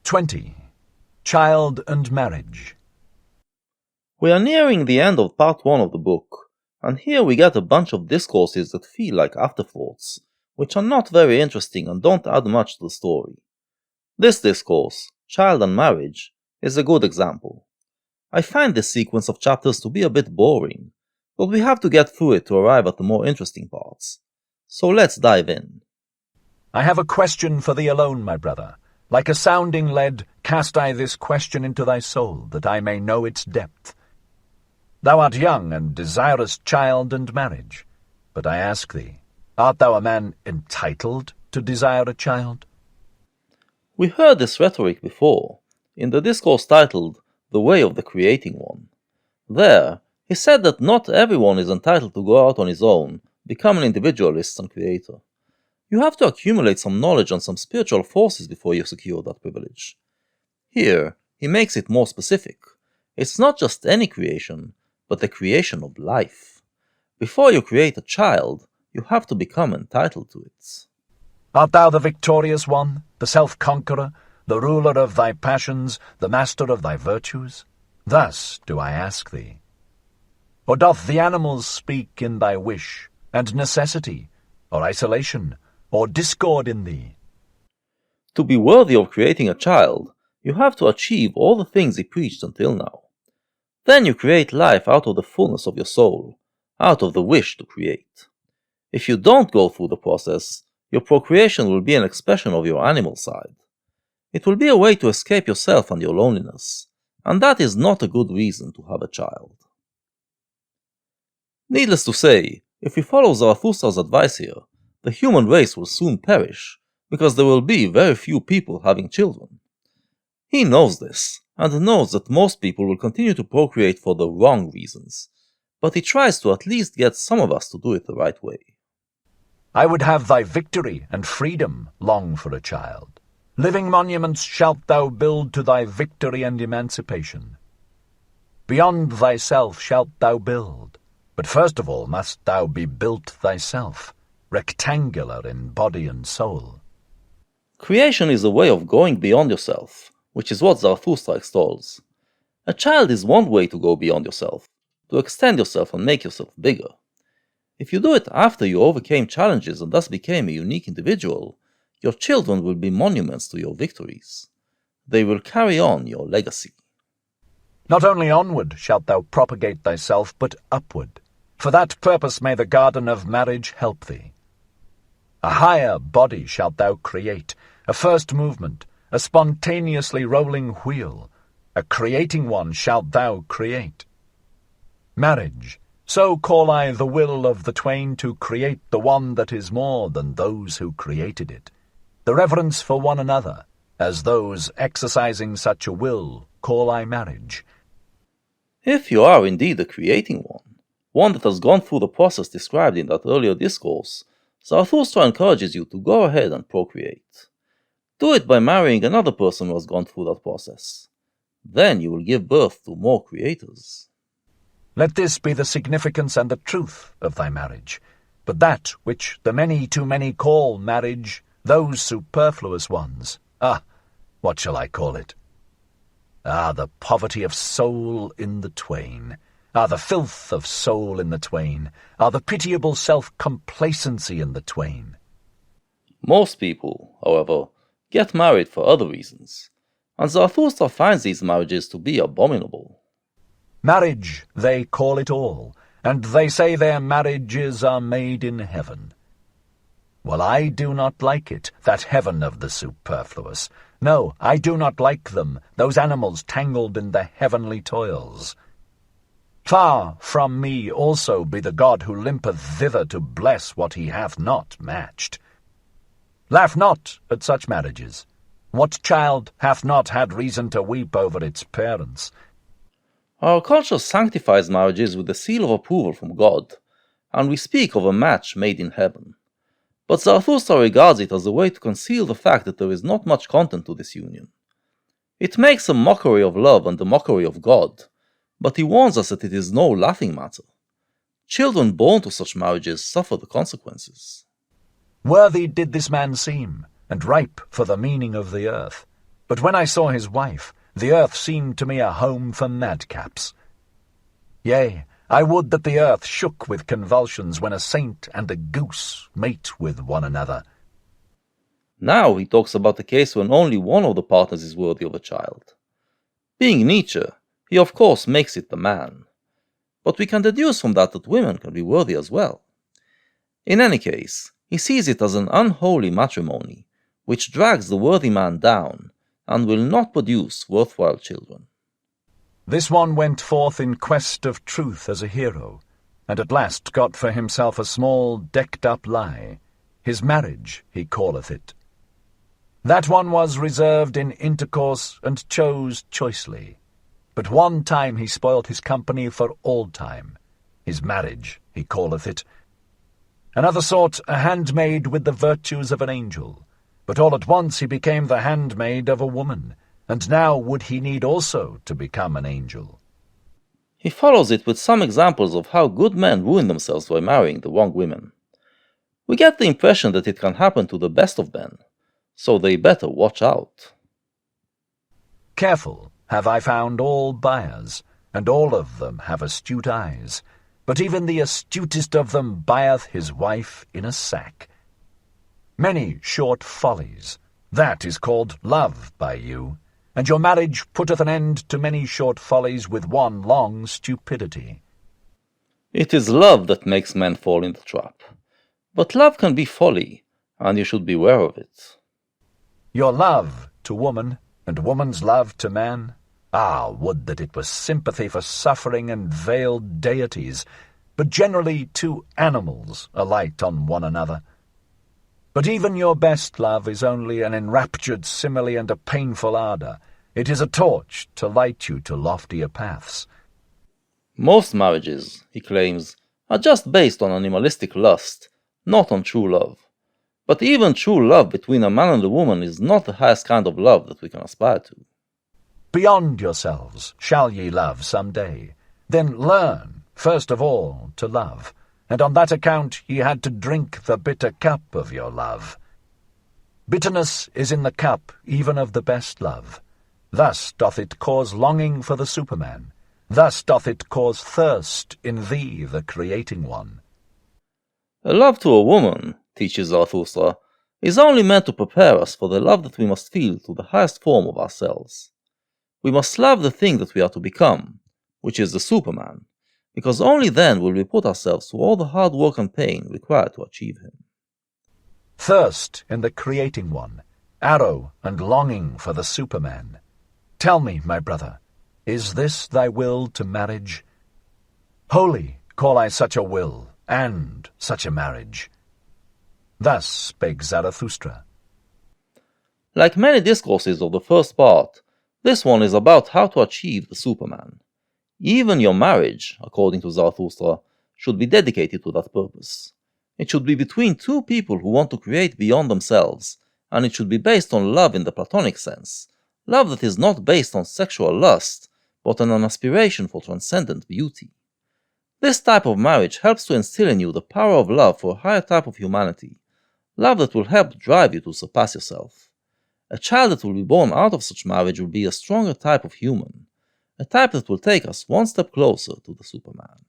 20. Child and Marriage. We are nearing the end of part 1 of the book, and here we get a bunch of discourses that feel like afterthoughts, which are not very interesting and don't add much to the story. This discourse, Child and Marriage, is a good example. I find this sequence of chapters to be a bit boring, but we have to get through it to arrive at the more interesting parts. So let's dive in. I have a question for thee alone, my brother. Like a sounding lead, cast I this question into thy soul, that I may know its depth. Thou art young, and desirous child and marriage. But I ask thee, art thou a man entitled to desire a child? We heard this rhetoric before, in the discourse titled The Way of the Creating One. There, he said that not everyone is entitled to go out on his own, become an individualist and creator. You have to accumulate some knowledge and some spiritual forces before you secure that privilege. Here, he makes it more specific. It's not just any creation, but the creation of life. Before you create a child, you have to become entitled to it. Art thou the victorious one, the self-conqueror, the ruler of thy passions, the master of thy virtues? Thus do I ask thee. Or doth the animals speak in thy wish, and necessity, or isolation, or discord in thee? To be worthy of creating a child, you have to achieve all the things he preached until now. Then you create life out of the fullness of your soul, out of the wish to create. If you don't go through the process, your procreation will be an expression of your animal side. It will be a way to escape yourself and your loneliness, and that is not a good reason to have a child. Needless to say, if we follow Zarathustra's advice here, the human race will soon perish, because there will be very few people having children. He knows this, and knows that most people will continue to procreate for the wrong reasons, but he tries to at least get some of us to do it the right way. I would have thy victory and freedom long for a child. Living monuments shalt thou build to thy victory and emancipation. Beyond thyself shalt thou build, but first of all must thou be built thyself, rectangular in body and soul. Creation is a way of going beyond yourself, which is what Zarathustra extols. A child is one way to go beyond yourself, to extend yourself and make yourself bigger. If you do it after you overcame challenges and thus became a unique individual, your children will be monuments to your victories. They will carry on your legacy. Not only onward shalt thou propagate thyself, but upward. For that purpose may the garden of marriage help thee. A higher body shalt thou create, a first movement, a spontaneously rolling wheel. A creating one shalt thou create. Marriage, so call I the will of the twain to create the one that is more than those who created it. The reverence for one another, as those exercising such a will, call I marriage. If you are indeed a creating one that has gone through the process described in that earlier discourse, Zarathustra encourages you to go ahead and procreate. Do it by marrying another person who has gone through that process. Then you will give birth to more creators. Let this be the significance and the truth of thy marriage. But that which the many too many call marriage, those superfluous ones, what shall I call it? The poverty of soul in the twain. The filth of soul in the twain. The pitiable self-complacency in the twain. Most people, however, get married for other reasons, and Zarathustra finds these marriages to be abominable. Marriage, they call it all, and they say their marriages are made in heaven. Well, I do not like it, that heaven of the superfluous. No, I do not like them, those animals tangled in the heavenly toils. Far from me also be the God who limpeth thither to bless what he hath not matched. Laugh not at such marriages. What child hath not had reason to weep over its parents? Our culture sanctifies marriages with the seal of approval from God, and we speak of a match made in heaven. But Zarathustra regards it as a way to conceal the fact that there is not much content to this union. It makes a mockery of love and a mockery of God, but he warns us that it is no laughing matter. Children born to such marriages suffer the consequences. Worthy did this man seem, and ripe for the meaning of the earth. But when I saw his wife, the earth seemed to me a home for madcaps. Yea, I would that the earth shook with convulsions when a saint and a goose mate with one another. Now he talks about the case when only one of the partners is worthy of a child. Being Nietzsche, he of course makes it the man. But we can deduce from that women can be worthy as well. In any case, he sees it as an unholy matrimony, which drags the worthy man down, and will not produce worthwhile children. This one went forth in quest of truth as a hero, and at last got for himself a small decked-up lie. His marriage, he calleth it. That one was reserved in intercourse, and chose choicely. But one time he spoilt his company for all time. His marriage, he calleth it. Another sought a handmaid with the virtues of an angel, but all at once he became the handmaid of a woman, and now would he need also to become an angel. He follows it with some examples of how good men ruin themselves by marrying the wrong women. We get the impression that it can happen to the best of men, so they better watch out. Careful have I found all buyers, and all of them have astute eyes, but even the astutest of them buyeth his wife in a sack. Many short follies, that is called love by you, and your marriage putteth an end to many short follies with one long stupidity. It is love that makes men fall in the trap. But love can be folly, and you should beware of it. Your love to woman, and woman's love to man, would that it was sympathy for suffering and veiled deities, but generally two animals alight on one another. But even your best love is only an enraptured simile and a painful ardour. It is a torch to light you to loftier paths. Most marriages, he claims, are just based on animalistic lust, not on true love. But even true love between a man and a woman is not the highest kind of love that we can aspire to. Beyond yourselves shall ye love some day. Then learn, first of all, to love, and on that account ye had to drink the bitter cup of your love. Bitterness is in the cup even of the best love. Thus doth it cause longing for the Superman. Thus doth it cause thirst in thee, the creating one. A love to a woman, teaches Zarathustra, is only meant to prepare us for the love that we must feel to the highest form of ourselves. We must love the thing that we are to become, which is the Superman, because only then will we put ourselves to all the hard work and pain required to achieve him. Thirst in the creating one, arrow and longing for the Superman. Tell me, my brother, is this thy will to marriage? Holy call I such a will, and such a marriage. Thus spake Zarathustra. Like many discourses of the first part, this one is about how to achieve the Superman. Even your marriage, according to Zarathustra, should be dedicated to that purpose. It should be between two people who want to create beyond themselves, and it should be based on love in the Platonic sense, love that is not based on sexual lust, but on an aspiration for transcendent beauty. This type of marriage helps to instill in you the power of love for a higher type of humanity, love that will help drive you to surpass yourself. A child that will be born out of such marriage will be a stronger type of human, a type that will take us one step closer to the Superman.